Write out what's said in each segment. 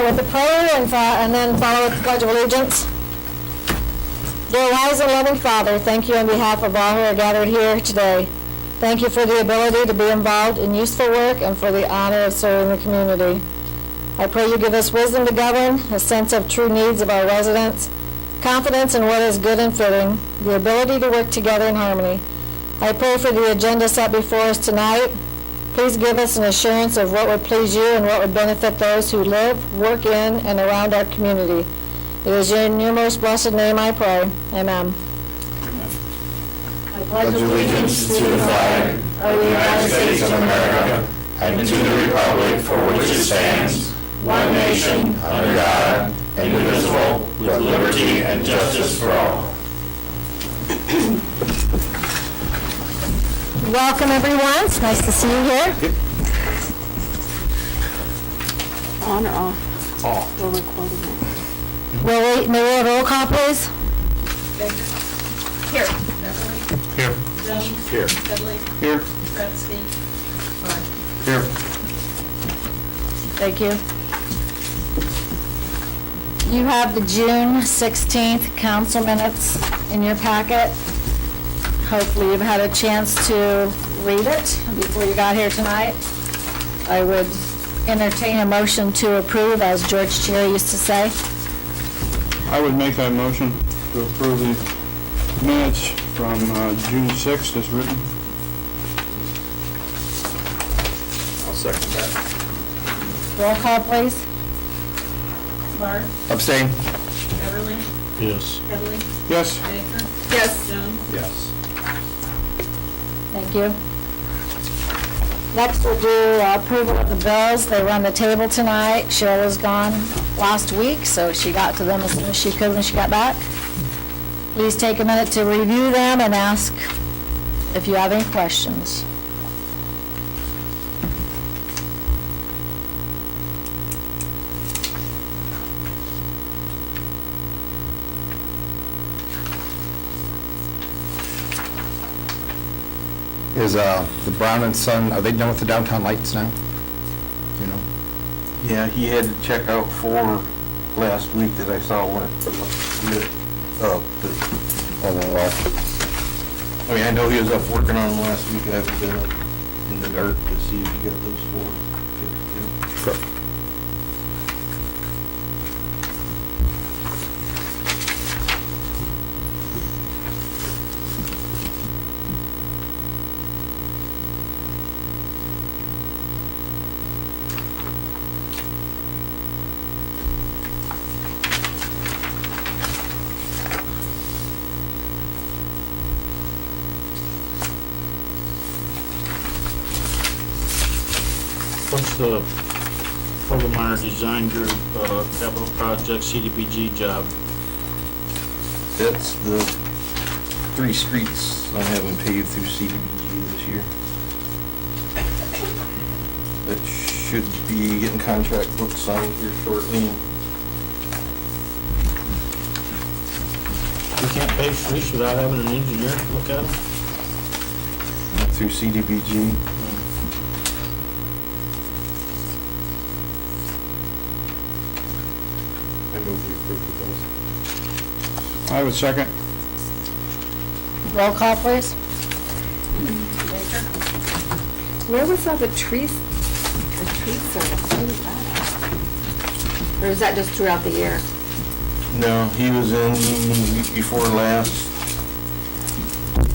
start with the prayer and then follow with the Pledge of Allegiance. Dear wise and loving Father, thank you on behalf of all who are gathered here today. Thank you for the ability to be involved in useful work and for the honor of serving the community. I pray you give us wisdom to govern, a sense of true needs of our residents, confidence in what is good and fitting, the ability to work together in harmony. I pray for the agenda set before us tonight. Please give us an assurance of what would please you and what would benefit those who live, work in, and around our community. It is in your most blessed name I pray. Amen. I pledge allegiance to the flag of the United States of America and to the republic for which it stands, one nation, under God, indivisible, with liberty and justice for all. Welcome, everyone. It's nice to see you here. On or off? Off. We're recording it. May we have a roll call, please? Here. Here. Jones. Here. Dudley. Here. Kratzky. Here. Thank you. You have the June 16th council minutes in your packet. Hopefully you've had a chance to read it before you got here tonight. I would entertain a motion to approve, as George Cherry used to say. I would make that motion to approve the minutes from June 6th as written. I'll second that. Roll call, please. Clark. Abstain. Beverly. Yes. Dudley. Yes. Baker. Yes. Jones. Yes. Thank you. Next, we'll do approval of the bills. They were on the table tonight. Cheryl was gone last week, so she got to them as soon as she could when she got back. Please take a minute to review them and ask if you have any questions. Is the Brown and Son, are they done with the downtown lights now? You know? Yeah, he had to check out 4 last week that I saw went lit up. But, Oh, well, I mean, I know he was up working on them last week. I haven't been up in the dirt to see if he got those 4 fixed. sure. What's the Fogelmeyer Design Group capital project CDBG job? That's the 3 streets I'm having paved through CDBG this year. That should be getting contract book signed here shortly. We can't pay streets without having an engineer look at them? Through CDBG. I move we approve the bills. I would second. Roll call, please. Baker. Where was all the tree service? Where was that at? Or is that just throughout the year? No, he was in the week before last,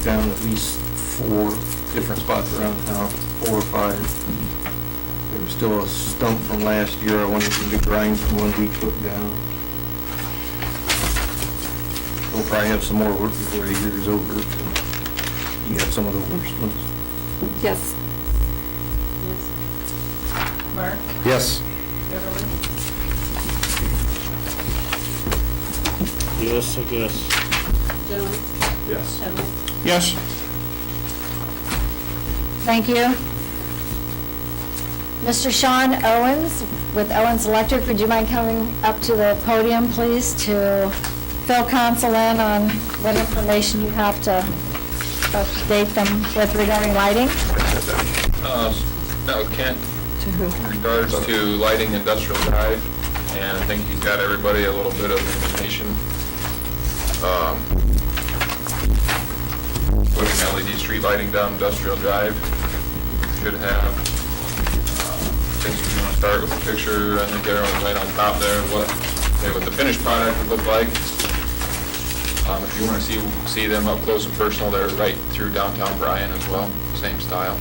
down at least 4 different spots around town, 4 or 5. There was still a stump from last year I wanted him to grind from one we took down. We'll probably have some more work before the year is over. He got some of the worst ones. Yes. Clark. Yes. Beverly. Yes, I guess. Jones. Yes. Dudley. Yes. Thank you. Mr. Sean Owens with Owens Electric, would you mind coming up to the podium, please, to fill council in on what information you have to update them with regarding lighting? No, Kent To who? In regards to lighting Industrial Drive, and I think he's got everybody a little bit of information. Putting LED street lighting down Industrial Drive. Should have, things if you want to start with the picture, I think everyone's right on top there, what the finished product would look like. If you want to see them up close and personal, they're right through downtown Bryan as well, same style.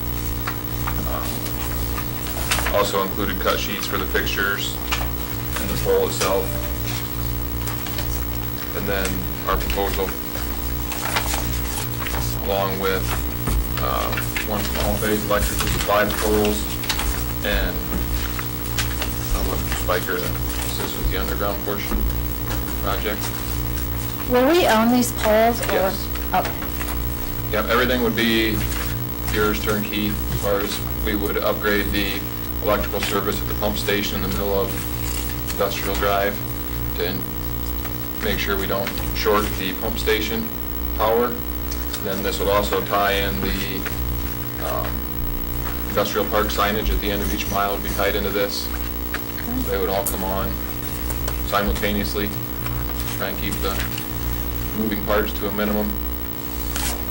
Also included cut sheets for the fixtures and the pole itself. And then our proposal, along with one small phase electrical supply poles and an electrical spiker to assist with the underground portion of the project. Will we own these poles or? Yes. Okay. Yep, everything would be yours turnkey, as far as we would upgrade the electrical service at the pump station in the middle of Industrial Drive to make sure we don't short the pump station power. Then this would also tie in the industrial park signage at the end of each mile would be tied into this. They would all come on simultaneously, try and keep the moving parts to a minimum.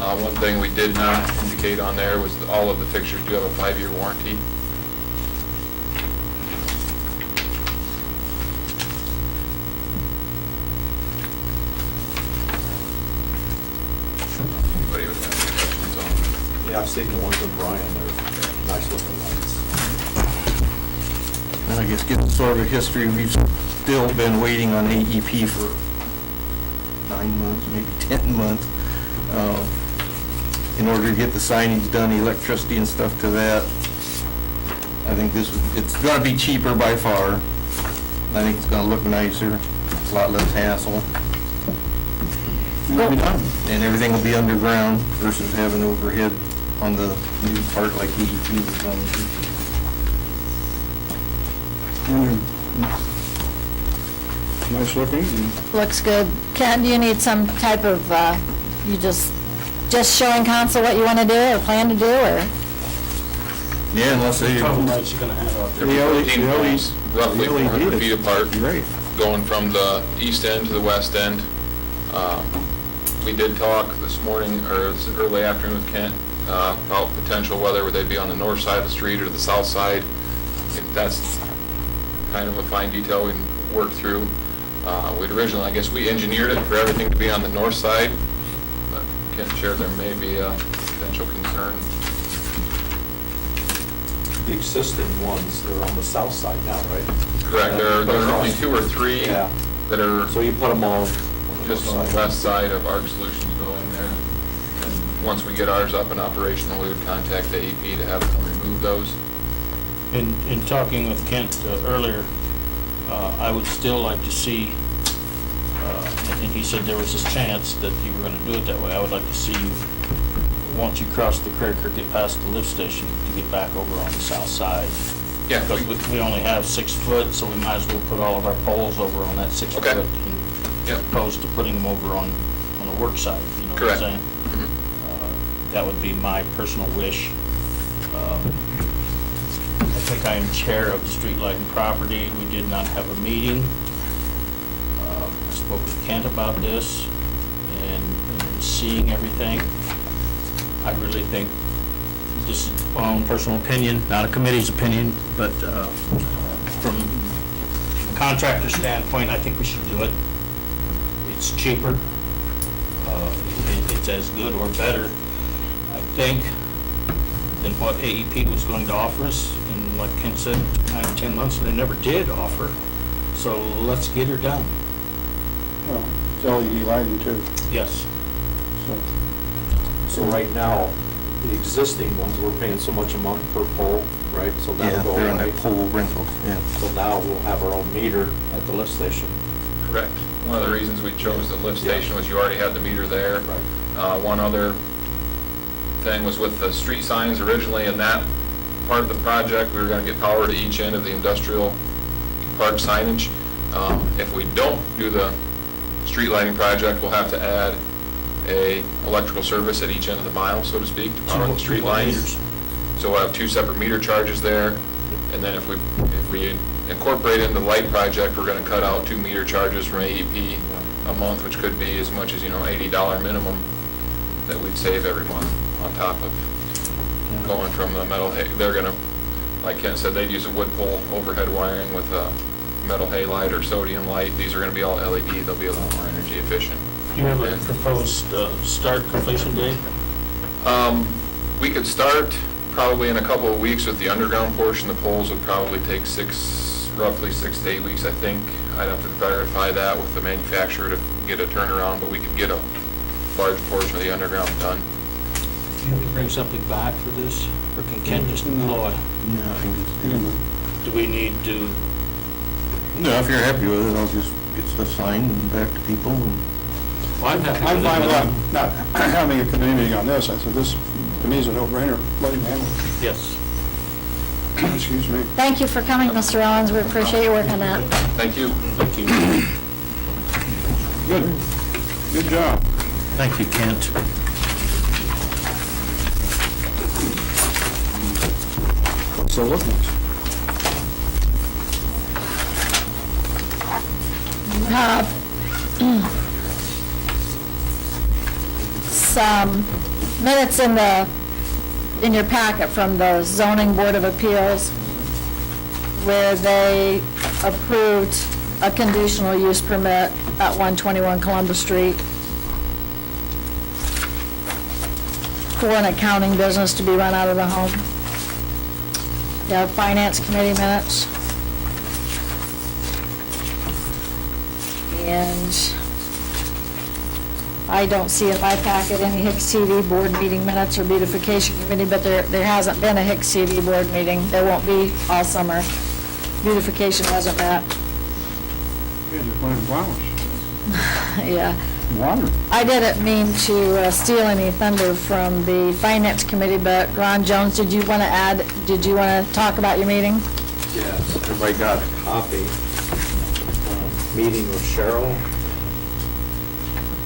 One thing we did not indicate on there was that all of the fixtures do have a 5-year warranty. Anybody would have any questions on? Yeah, I've seen the ones in Bryan, they're nice looking lights. And I guess getting sort of a history, we've still been waiting on AEP for 9 months, maybe 10 months, in order to get the signage done, electricity and stuff to that. I think it's gonna be cheaper by far. I think it's gonna look nicer, a lot less hassle. It'll be done. And everything will be underground versus having overhead on the new part like AEP was done. Nice looking, and Looks good. Ken, do you need some type of, you just showing council what you want to do or plan to do, or? Yeah, unless they, How many lights you gonna have out there? They're The 14 poles, roughly the LED 400 is feet apart, great. going from the east end to the west end. We did talk this morning, or this early afternoon with Kent, about potential whether they'd be on the north side of the street or the south side. If that's kind of a fine detail we can work through. We'd originally, I guess we engineered it for everything to be on the north side, but Kent shared there may be a potential concern. The existing ones, they're on the south side now, right? Correct, there are only 2 or 3 Yeah. that are So you put them all just on the west side of ARC Solutions building there. And once we get ours up and operational, we would contact the AEP to have them remove those. In talking with Kent earlier, I would still like to see, and he said there was this chance that you were gonna do it that way, I would like to see you, once you cross the creek or get past the lift station, to get back over on the south side. Yeah, Because we only have 6 foot, so we might as well put all of our poles over on that 6 Okay. foot. Yep. As opposed to putting them over on the work side, you know what I'm Correct. saying? That would be my personal wish. I think I am chair of the street lighting property. We did not have a meeting. I spoke with Kent about this, and seeing everything, I really think, this is my own personal opinion, not a committee's opinion, but from a contractor standpoint, I think we should do it. It's cheaper. It's as good or better, I think, than what AEP was going to offer us. And like Kent said, 9 or 10 months, they never did offer. So let's get her done. Well, it's LED lighting too, Yes. so. So right now, the existing ones, we're paying so much a month per pole, right? So yeah, that'll go they're on away. that pole rental, yeah. So now we'll have our own meter at the lift station. Correct. One of the reasons we chose the lift Yeah. station was you already had the meter there. Right. One other thing was with the street signs originally in that part of the project, we were gonna get power to each end of the industrial park signage. If we don't do the street lighting project, we'll have to add a electrical service at each end of the mile, so to speak, to power the street lines. So we'll have 2 separate meter charges there, And then if we incorporate into the light project, we're gonna cut out 2 meter charges from AEP a month, which could be as much as, $80 minimum that we'd save every month on top of going from the metal hay. They're gonna, like Ken said, they'd use a wood pole overhead wiring with a metal halide or sodium light. These are gonna be all LED. They'll be a lot more energy efficient. Do you have a proposed start completion date? We could start probably in a couple of weeks with the underground portion. The poles would probably take roughly 6 to 8 weeks, I think. I'd have to verify that with the manufacturer to get a turnaround, but we could get a large portion of the underground done. Can we bring something back for this, or can Ken just deploy? Do we need to? No, if you're happy with it, I'll just get stuff signed and back to people. I'm happy I'm with it. fine with not having a committee meeting on this. I said, this, to me, is a no-brainer. Let him handle Yes. it. Excuse me. Thank you for coming, Mr. Owens. We appreciate your work on that. Thank you. Thank you. Good. Good job. Thank you, Kent. So what's next? Have some minutes in your packet from the Zoning Board of Appeals where they approved a conditional use permit at 121 Columbus Street for an accounting business to be run out of the home. You have Finance Committee minutes. And I don't see in my packet any HIX-TV board meeting minutes or beautification committee, but there hasn't been a HIX-TV board meeting. There won't be all summer. Beautification hasn't met. Yeah, you're planting flowers. Yeah. Water. I didn't mean to steal any thunder from the Finance Committee, but Ron Jones, did you want to talk about your meeting? Yes, everybody got a copy. Meeting with Cheryl,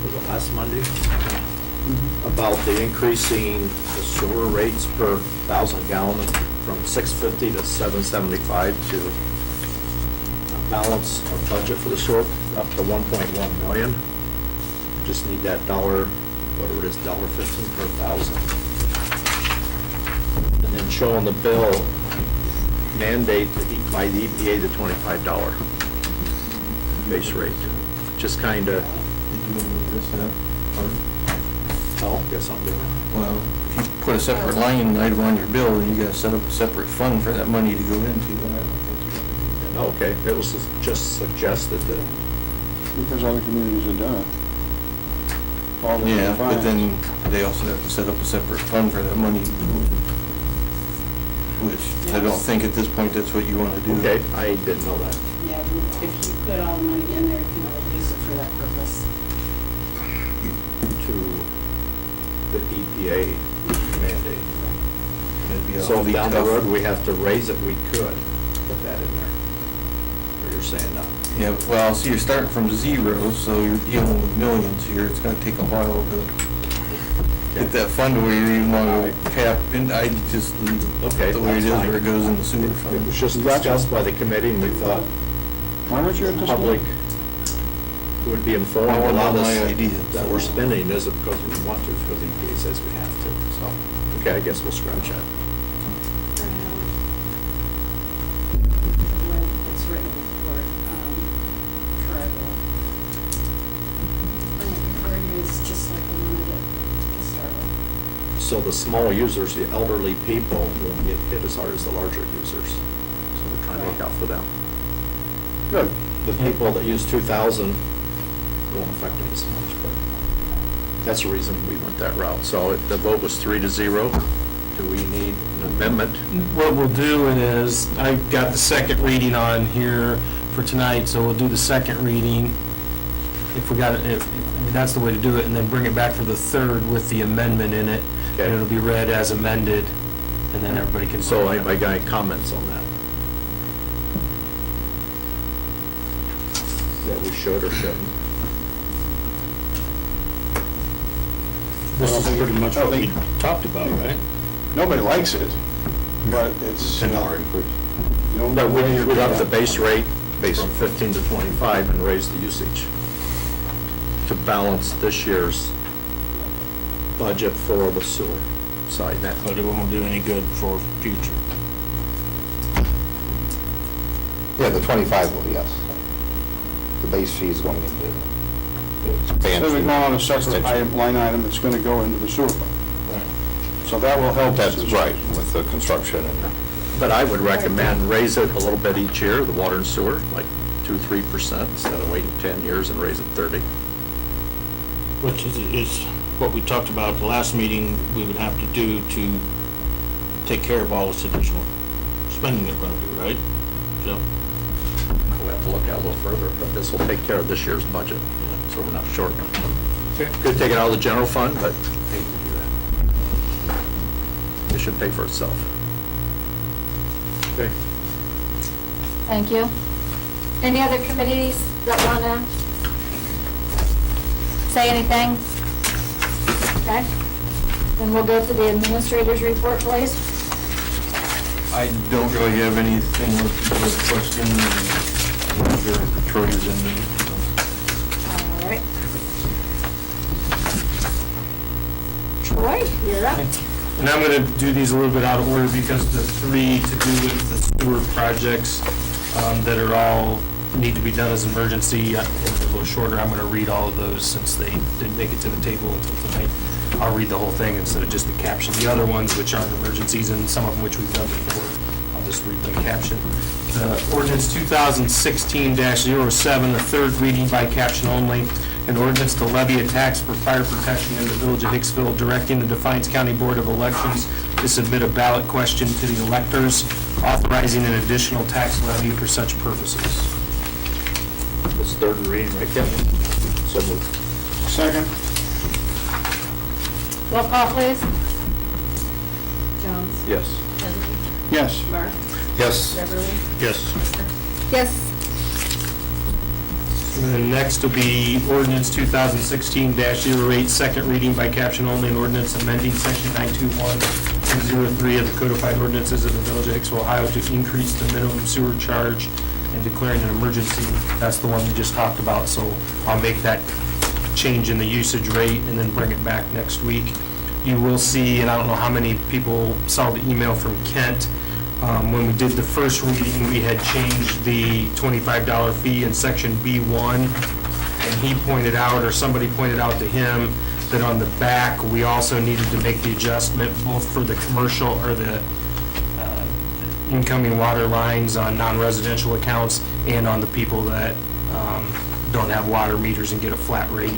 was it last Monday? About the increasing the sewer rates per 1,000 gallon from $6.50 to $7.75 to balance our budget for the sewer up to $1.1 million. Just need that whatever it is, $1.15 per 1,000. And then showing the bill mandate by the EPA the $25 base rate. Just kind of, oh, guess I'm doing it. Well, if you put a separate line item on your bill, then you gotta set up a separate fund for that money to go into, and I don't think you gotta do that. Okay, it was just suggested that, Because other communities have done it. All the Yeah, but fines. then they also have to set up a separate fund for that money to go in. Which, I don't think at this point that's what you wanna do. okay, I didn't know that. Yeah, if you put all the money in there, you can always use it for that purpose. To the EPA mandate. It'd be So awfully down the tough. road, we have to raise it, we could put that in there. Or you're saying no? Yeah, well, see, you're starting from zero, so you're dealing with millions here. It's gonna take a while to get that fund where you even wanna cap, and I just leave it Okay, the way it that's is, fine. where it goes in the sewer It fund. was just discussed by the committee, and we thought Why weren't you at the this public meeting? would be informed. That A lot wasn't of my this idea. that we're spending isn't because we want to, it's because the EPA says we have to, so, okay, I guess we'll scratch that. When it's written for, tribal. Bring it before you, it's just like we wanted it to start with. So the small users, the elderly people, won't get hit as hard as the larger users. So we're trying to look out for them. Good. The people that use 2,000 won't affect them as much, but that's the reason we went that route. So the vote was 3-0. Do we need an amendment? What we'll do is, I've got the second reading on here for tonight, so we'll do the second reading. If we got it, I mean, that's the way to do it, and then bring it back for the third with the amendment in it. Okay. And it'll be read as amended, and then everybody can. So vote. anybody got any comments on that? That we should or shouldn't? This is pretty much what we talked about, right? Nobody likes it, but it's. $10 increase. The only But way you're we'd up gonna- the base rate from 15 to 25 and raise the usage to balance this year's budget for the sewer side. That But it won't do any good for future. Yeah, the 25 will, yes. The base fee is going into the Instead of expansion. going on a separate line item, it's gonna go into the sewer fund. So that will help us. That's right, with the construction and, But I would recommend raise it a little bit each year, the water and sewer, like 2-3%, instead of waiting 10 years and raise it 30. Which is what we talked about at the last meeting, we would have to do to take care of all this additional spending that we're gonna do, right? Joe? We'll have to look out a little further, but this will take care of this year's budget, so we're not short. Could take it out of the general fund, but hate to do that. It should pay for itself. Okay. Thank you. Any other committees that want to say anything? Okay. Then we'll go to the administrator's report, please. I don't really have anything with questions, or Troy's in there. All right. Troy, you're up. And I'm going to do these a little bit out of order because the three to do with the sewer projects that are all need to be done as emergency, a little shorter. I'm going to read all of those since they didn't make it to the table until tonight. I'll read the whole thing instead of just the caption. The other ones, which aren't emergencies, and some of them which we've done before, I'll just read the caption. Ordinance 2016-07, the third reading by caption only. An ordinance to levy a tax for fire protection in the village of Hicksville, directing the Defiance County Board of Elections to submit a ballot question to the electors, authorizing an additional tax levy for such purposes. This third reading, right, Kevin? So moved. Second? Roll call, please. Jones? Yes. Heatherly? Yes. Barth? yes. Beverly? Yes. Yes. And then next will be ordinance 2016-08, second reading by caption only, an ordinance amending section 921.03 of the codified ordinances of the village of Hicksville, Ohio to increase the minimum sewer charge and declaring an emergency. That's the one we just talked about, so I'll make that change in the usage rate and then bring it back next week. You will see, and I don't know how many people saw the email from Kent, when we did the first reading, we had changed the $25 fee in section B1, and he pointed out, or somebody pointed out to him, that on the back, we also needed to make the adjustment both for the commercial or the incoming water lines on non-residential accounts and on the people that don't have water meters and get a flat rate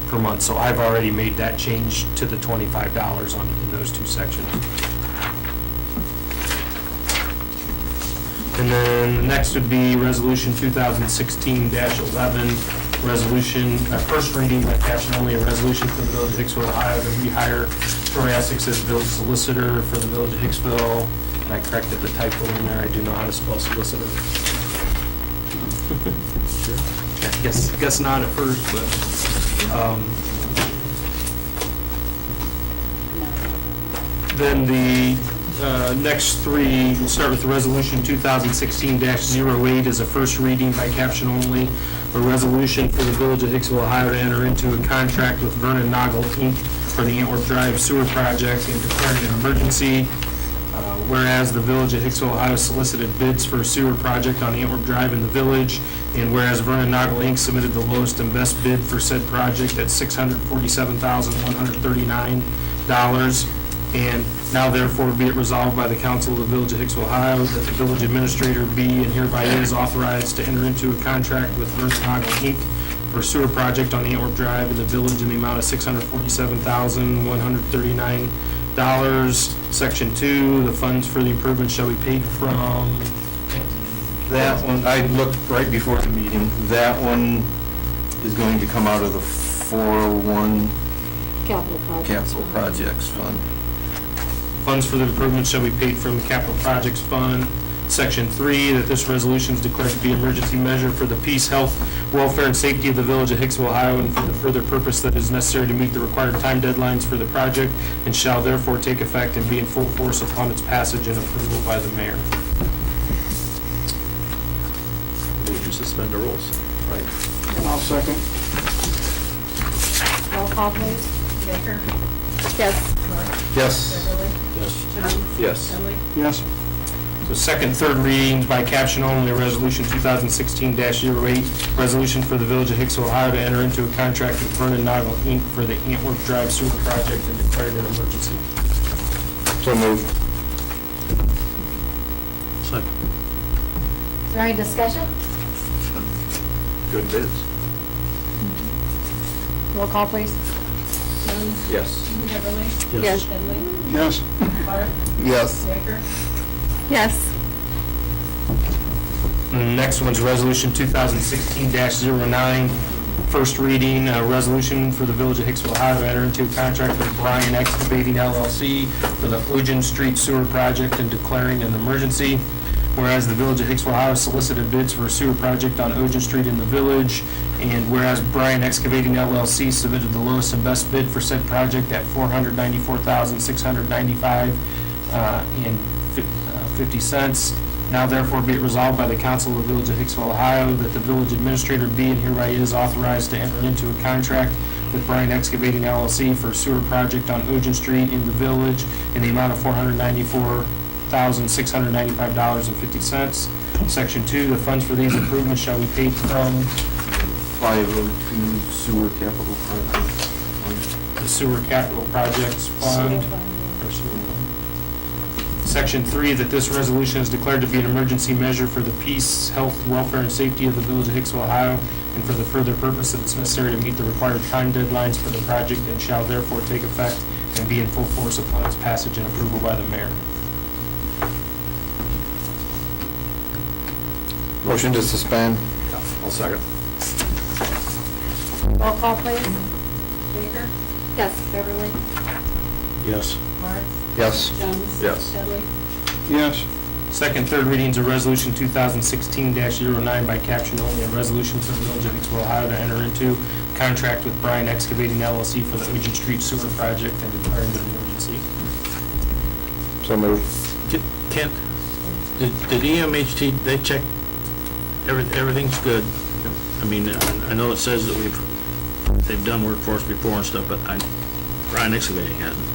per month. So I've already made that change to the $25 in those two sections. And then the next would be Resolution 2016-11, resolution, first reading by caption only, a resolution for the Village of Hicksville, Ohio to rehire Troy Essex as village solicitor for the Village of Hicksville. And I corrected the typo in there, I do know how to spell solicitor. Guess not at first, but, then the next three, we'll start with the resolution 2016-08 as a first reading by caption only. A resolution for the Village of Hicksville, Ohio to enter into a contract with Vernon Noggle Inc. for the Antwerp Drive sewer project and declaring an emergency. Whereas the Village of Hicksville, Ohio solicited bids for a sewer project on Antwerp Drive in the village, and whereas Vernon Noggle Inc. submitted the lowest and best bid for said project at $647,139, and now therefore be it resolved by the council of the Village of Hicksville, Ohio, that the village administrator be and hereby is authorized to enter into a contract with Vernon Noggle Inc. for a sewer project on Antwerp Drive in the village in the amount of $647,139. Section 2, the funds for the improvement shall be paid from... That one, I looked right before the meeting. That one is going to come out of the 401 Capital project. Capital Projects Fund. Funds for the improvement shall be paid from the Capital Projects Fund. Section 3, that this resolution is declared to be an emergency measure for the peace, health, welfare, and safety of the Village of Hicksville, Ohio, and for the further purpose that is necessary to meet the required time deadlines for the project, and shall therefore take effect and be in full force upon its passage and approval by the mayor. suspend the rules, right? I'll second. Roll call, please. Baker? Yes. Yes. Beverly? Yes. Jones? Yes. Headley? Yes. So second, third readings by caption only, Resolution 2016-08, resolution for the Village of Hicksville, Ohio to enter into a contract with Vernon Noggle, Inc. for the Antwerp Drive Sewer Project and declaring an emergency. So moved. Second. Is there any discussion? Good bids. Roll call, please. Jones? Yes. Beverly? Yes. Headley? Yes. Barth? Yes. Baker? Yes. And the next one's Resolution 2016-09, first reading, a resolution for the Village of Hicksville, Ohio to enter into a contract with Bryan Excavating LLC for the Ogen Street Sewer Project and declaring an emergency. Whereas the Village of Hicksville, Ohio solicited bids for a sewer project on Ogen Street in the village, and whereas Bryan Excavating LLC submitted the lowest and best bid for said project at $494,695 and 50 cents. Now therefore be it resolved by the Council of the Village of Hicksville, Ohio, that the village administrator be and hereby is authorized to enter into a contract with Bryan Excavating LLC for a sewer project on Ogen Street in the village in the amount of $494,695.50. Section 2, the funds for these improvements shall be paid from 502 sewer capital project. the Sewer Capital Projects Fund. or sewer fund. Section 3, that this resolution is declared to be an emergency measure for the peace, health, welfare, and safety of the Village of Hicksville, Ohio, and for the further purpose that it's necessary to meet the required time deadlines for the project and shall therefore take effect and be in full force upon its passage and approval by the mayor. Motion to suspend. I'll second. Roll call, please. Baker? Yes. Beverly? Yes. Barth? Yes. Jones? Yes. Headley? Yes. Second, third readings of Resolution 2016-09 by caption only, a resolution for the Village of Hicksville, Ohio to enter into contract with Bryan Excavating LLC for the Ogen Street Sewer Project and declaring an emergency. So moved. Kent, did EMHT, they check, everything's good? I mean, I know it says that they've done work for us before and stuff, but Bryan Excavating hasn't.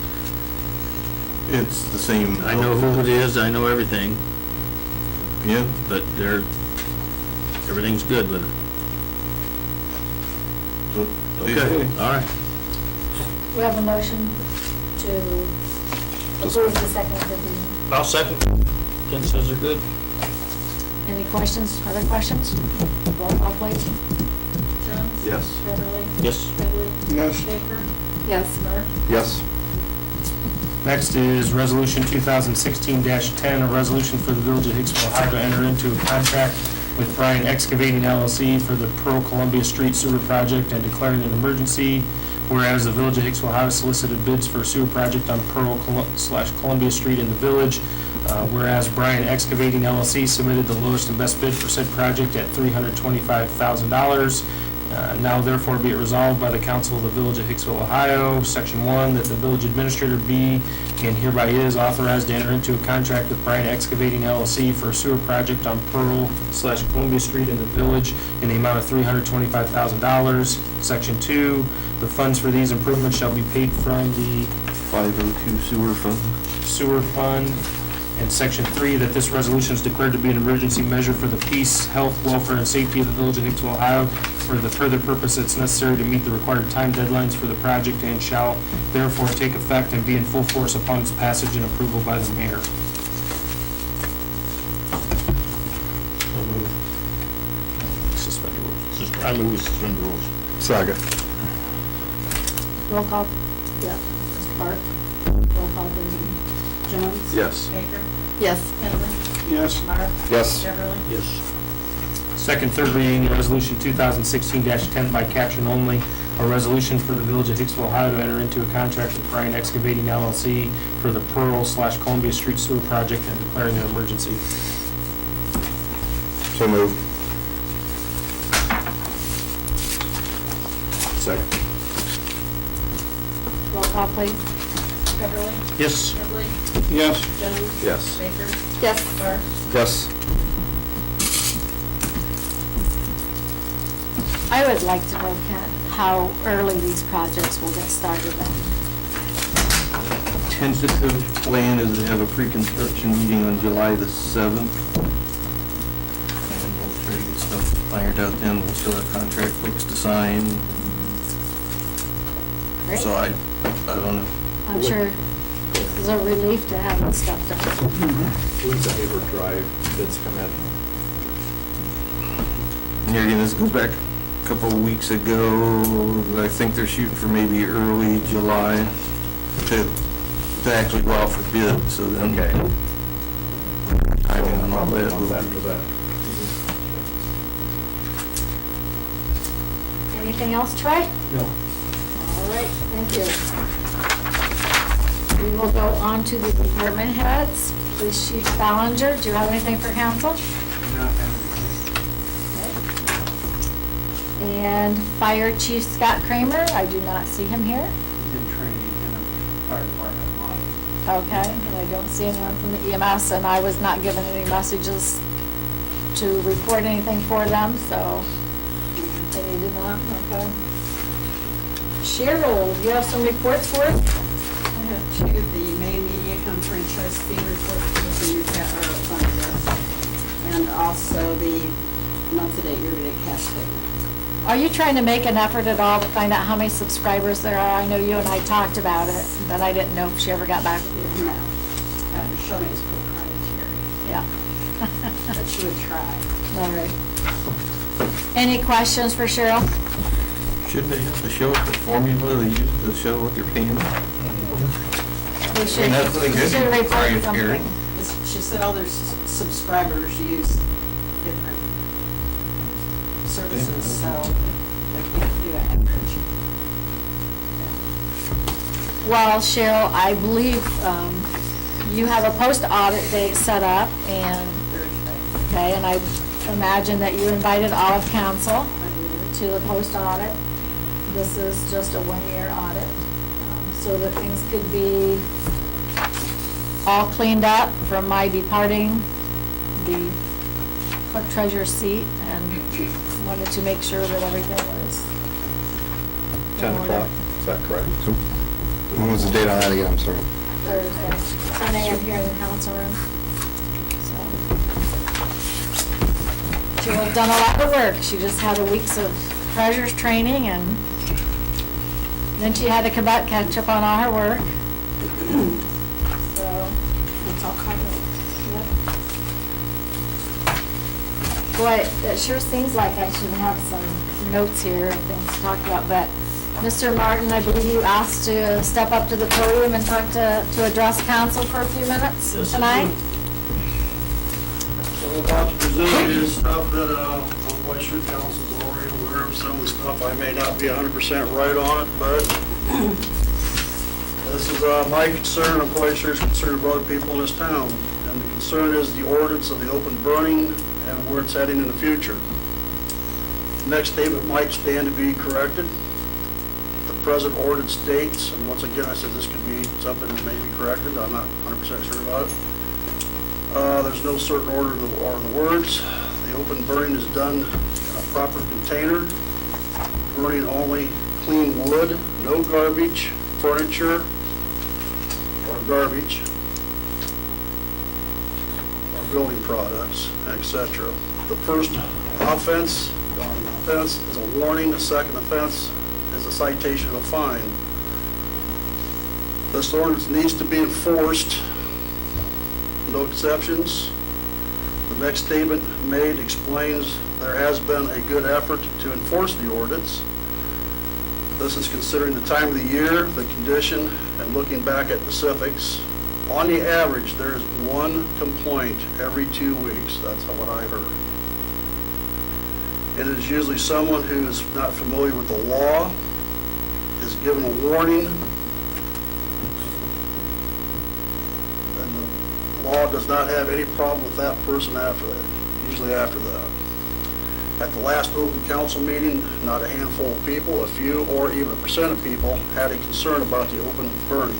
It's the same. I know who it is, I know everything, Yeah. but everything's good with it. Okay, all right. We have a motion to approve the second and third reading. I'll second. Kent says they're good. Any questions, other questions? Roll call, please. Jones? Yes. Beverly? Yes. Headley? Yes. Baker? Yes. Barth? Yes. Next is Resolution 2016-10, a resolution for the Village of Hicksville, Ohio to enter into a contract with Bryan Excavating LLC for the Pearl Columbia Street Sewer Project and declaring an emergency. Whereas the Village of Hicksville, Ohio solicited bids for a sewer project on Pearl/Columbia Street in the village. Whereas Bryan Excavating LLC submitted the lowest and best bid for said project at $325,000. Now therefore be it resolved by the Council of the Village of Hicksville, Ohio, Section 1, that the village administrator be and hereby is authorized to enter into a contract with Bryan Excavating LLC for a sewer project on Pearl/Columbia Street in the village in the amount of $325,000. Section 2, the funds for these improvements shall be paid from the 502 sewer fund. sewer fund. And Section 3, that this resolution is declared to be an emergency measure for the peace, health, welfare, and safety of the Village of Hicksville, Ohio, for the further purpose it's necessary to meet the required time deadlines for the project and shall therefore take effect and be in full force upon its passage and approval by the mayor. Suspend the rules. I move we suspend the rules. Second. Roll call. Yeah. Mr. Barth? Roll call, please. Jones? Yes. Baker? Yes. Headley? Yes. Barth? Yes. Beverly? Yes. Second, third reading, Resolution 2016-10 by caption only, a resolution for the Village of Hicksville, Ohio to enter into a contract with Bryan Excavating LLC for the Pearl/Columbia Street Sewer Project and declaring an emergency. So moved. Second. Roll call, please. Beverly? Yes. Headley? Yes. Jones? Yes. Baker? Yes. Barth? Yes. I would like to know, Kent, how early these projects will get started then. Tentative plan is to have a pre-construction meeting on July the 7th. And we'll try to get stuff ironed out then. We'll still have contract books to sign. Great. So I don't know. I'm sure it's a relief to have this stuff done. When's the Haver Drive bids come in? And here again, this goes back a couple of weeks ago. I think they're shooting for maybe early July to actually go out for bid, so then. Okay. Timing on all that. Month after that. Anything else, Troy? No. All right, thank you. We will go on to the department heads. Police Chief Ballinger, do you have anything for council? Okay. And Fire Chief Scott Kramer, I do not see him here. He's in training in a fire department line. Okay, and I don't see anyone from the EMS, and I was not given any messages to report anything for them, so they did not, okay. Cheryl, do you have some reports for us? I have two, the May media conference trust fee report for the new fund list, and also the month-to-date, year-to-date cash statement. Are you trying to make an effort at all to find out how many subscribers there are? I know you and I talked about it, but I didn't know if she ever got back with you. No, Shelley is proprietary, Yeah. but she would try. All right. Any questions for Cheryl? Shouldn't they have to show us the formula they use to show what they're paying? We should, that's like we good. should report Proprietary. something. She said all their subscribers use different services, so they can't do an average. Well, Cheryl, I believe you have a post audit date set up, and Thursday. okay, and I imagine that you invited all of council to the post audit. This is just a one-year audit, so that things could be all cleaned up from my departing the clerk treasurer's seat, and wanted to make sure that everything was 10 o'clock, is that correct? When was the date on that again? I'm sorry. Thursday, 10 a.m. here in the council room. So she has done a lot of work. She just had a weeks of treasurer's training, and then she had to come back, catch up on all her work. So, It's all covered. yep. Boy, it sure seems like I should have some notes here and things to talk about, but Mr. Martin, I believe you asked to step up to the podium and talk to address council for a few minutes tonight? So I'm about to present you stuff that I'm quite sure council's already aware of. Some of the stuff I may not be 100% right on it, but this is my concern. I'm quite sure it's concern of other people in this town. And the concern is the ordinance of the open burning and where it's heading in the future. The next statement might stand to be corrected. The present ordinance states, and once again I said this could be something that may be corrected. I'm not 100% sure about it. There's no certain order or the words. The open burning is done in a proper container. Burning only clean wood, no garbage, furniture, or garbage, or building products, etc. The first offense is a warning. The second offense is a citation of a fine. This ordinance needs to be enforced. No exceptions. The next statement made explains there has been a good effort to enforce the ordinance. This is considering the time of the year, the condition, and looking back at specifics. On the average, there is one complaint every 2 weeks. That's what I heard. It is usually someone who is not familiar with the law, is given a warning, and the law does not have any problem with that person after that, usually after that. At the last open council meeting, not a handful of people, a few or even a percent of people had a concern about the open burning.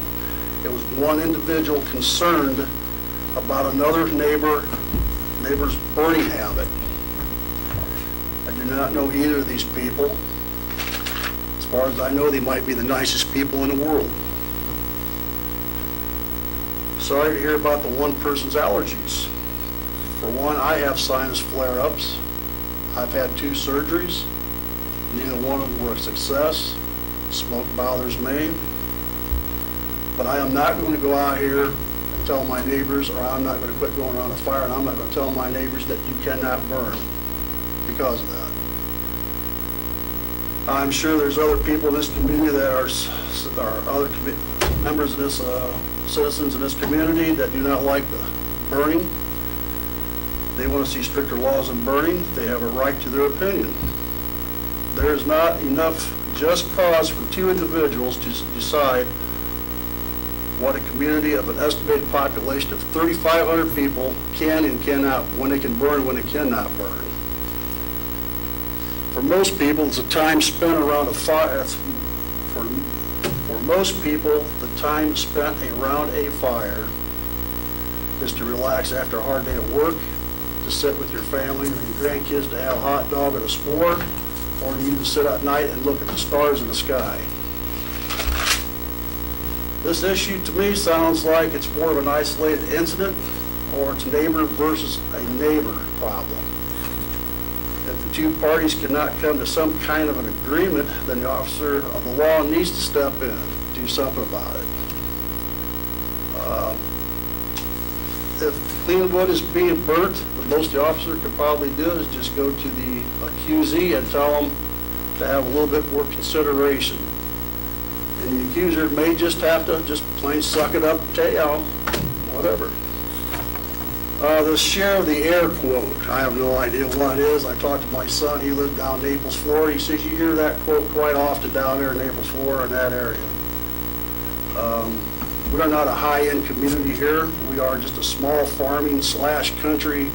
It was one individual concerned about another neighbor's burning habit. I do not know either of these people. As far as I know, they might be the nicest people in the world. Sorry to hear about the one person's allergies. For one, I have sinus flare-ups. I've had 2 surgeries. Neither one of them were a success. Smoke bothers me. But I am not going to go out here and tell my neighbors, or I'm not going to quit going around a fire, and I'm not going to tell my neighbors that you cannot burn because of that. I'm sure there's other people in this community that are other members of this, citizens in this community that do not like the burning. They want to see stricter laws on burning. They have a right to their opinion. There is not enough just cause for 2 individuals to decide what a community of an estimated population of 3,500 people can and cannot, when they can burn, when they cannot burn. For most people, it's a time spent around a fire. For most people, the time spent around a fire is to relax after a hard day of work, to sit with your family or your grandkids, to have a hot dog and a s'more, or to even sit at night and look at the stars in the sky. This issue to me sounds like it's more of an isolated incident, or it's neighbor versus a neighbor problem. If the 2 parties cannot come to some kind of an agreement, then the officer of the law needs to step in, do something about it. If clean wood is being burnt, the most the officer could probably do is just go to the accusee and tell them to have a little bit more consideration. And the accuser may just have to just plain suck it up, whatever. The share of the air quote, I have no idea what it is. I talked to my son, he lives down Naples, Florida. He says you hear that quote quite often down there in Naples, Florida, in that area. We are not a high-end community here. We are just a small farming / country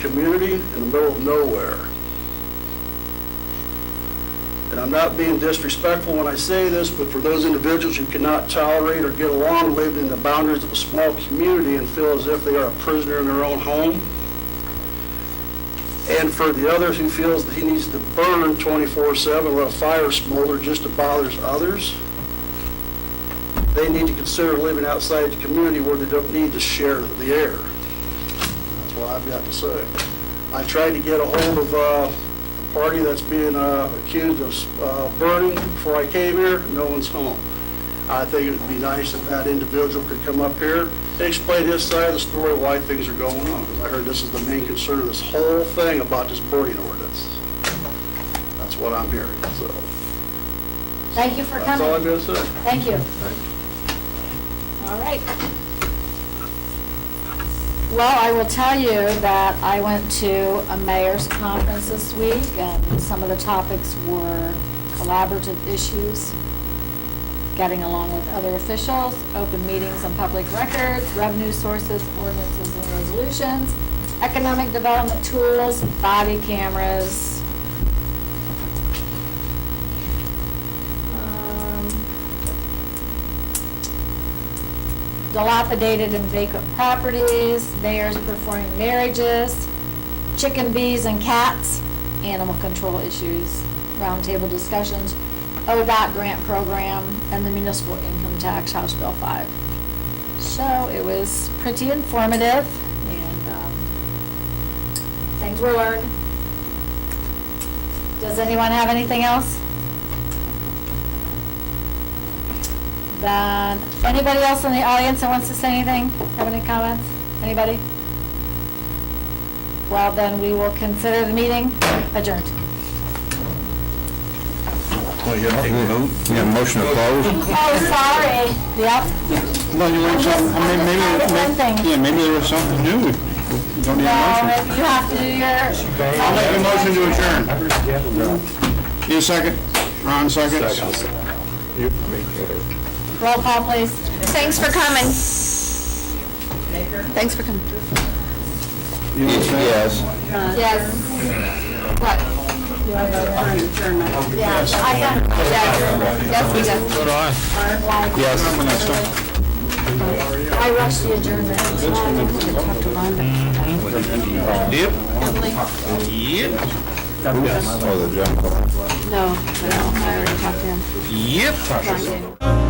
community in the middle of nowhere. And I'm not being disrespectful when I say this, but for those individuals who cannot tolerate or get along living in the boundaries of a small community and feel as if they are a prisoner in their own home, and for the others who feels that he needs to burn 24/7, let a fire smolder just to bother others, they need to consider living outside the community where they don't need to share the air. That's what I've got to say. I tried to get a hold of the party that's being accused of burning before I came here. No one's home. I think it would be nice if that individual could come up here and explain his side of the story, why things are going on. Because I heard this is the main concern of this whole thing about this burning ordinance. That's what I'm hearing, so. Thank you for That's all I'm coming. going to say. Thank you. All right. Well, I will tell you that I went to a mayor's conference this week, and some of the topics were collaborative issues, getting along with other officials, open meetings and public records, revenue sources, ordinances and resolutions, economic development tools, body cameras, dilapidated and vacant properties, mayors performing marriages, chicken, bees, and cats, animal control issues, roundtable discussions, ODOT grant program, and the municipal income tax, House Bill 5. So it was pretty informative, and things were learned. Does anyone have anything else? Then, anybody else in the audience that wants to say anything? Have any comments? Anybody? Well, then we will consider the meeting adjourned. Well, you have a motion to close? Oh, sorry. Yep. No, you want something, One thing. maybe there was something new. You don't need a motion. No, you have to do your... I'll make a motion to adjourn. Need a second? Ron, second? Roll call, please. Thanks for coming. Thanks for coming. Yes. Yes. What? Yeah, I got, yes, we got. So do I. Yes. I rushed the adjournment. Yep. Yep. Oh, the general. No, I already talked to him. Yep. Talked to him.